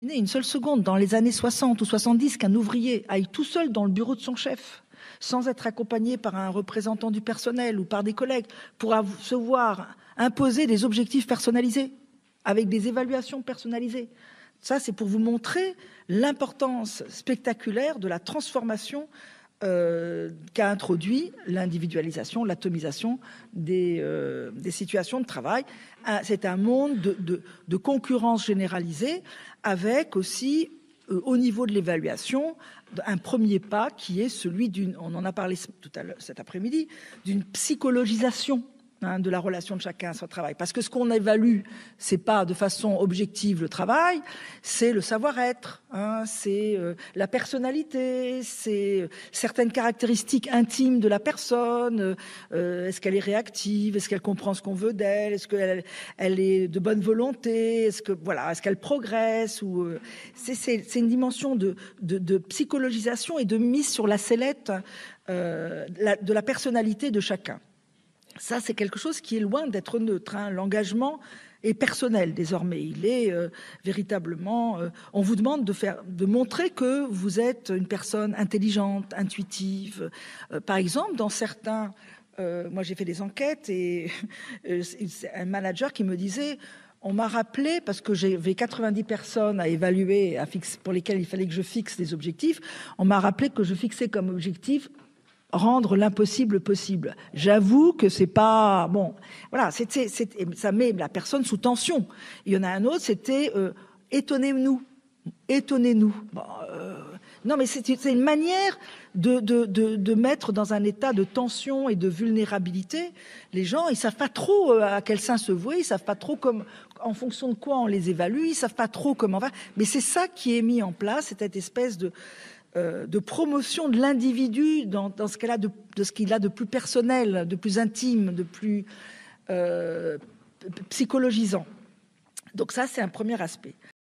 Une seule seconde, dans les années 60 ou 70, qu'un ouvrier aille tout seul dans le bureau de son chef, sans être accompagné par un représentant du personnel ou par des collègues, pour se voir imposer des objectifs personnalisés, avec des évaluations personnalisées. Ça, c'est pour vous montrer l'importance spectaculaire de la transformation qu'a introduit l'individualisation, l'atomisation des situations de travail. C'est un monde de concurrence généralisée, avec aussi, au niveau de l'évaluation, un premier pas qui est celui on en a parlé tout à l'heure cet après-midi, d'une psychologisation de la relation de chacun à son travail. Parce que ce qu'on évalue, c'est pas de façon objective le travail, c'est le savoir-être, c'est la personnalité, c'est certaines caractéristiques intimes de la personne. Est-ce qu'elle est réactive? Est-ce qu'elle comprend ce qu'on veut d'elle? Est-ce qu'elle est de bonne volonté? Est-ce qu'elle progresse? C'est une dimension de psychologisation et de mise sur la sellette de la personnalité de chacun. Ça, c'est quelque chose qui est loin d'être neutre. L'engagement est personnel désormais. Il est véritablement... on vous demande de montrer que vous êtes une personne intelligente, intuitive. Par exemple, dans certains... moi, j'ai fait des enquêtes et un manager qui me disait... On m'a rappelé, parce que j'avais 90 personnes à évaluer, pour lesquelles il fallait que je fixe des objectifs, on m'a rappelé que je fixais comme objectif rendre l'impossible possible. J'avoue que c'est pas bon. Voilà, ça met la personne sous tension. Il y en a un autre, c'était étonnez-nous. Bon, non, mais c'est une manière de mettre dans un état de tension et de vulnérabilité les gens. Ils savent pas trop à quel sein se vouer. Ils savent pas trop en fonction de quoi on les évalue. Ils savent pas trop comment faire. Mais c'est ça qui est mis en place, cette espèce de promotion de l'individu dans ce qu'il a de plus personnel, de plus intime, de plus psychologisant. Donc ça, c'est un premier aspect.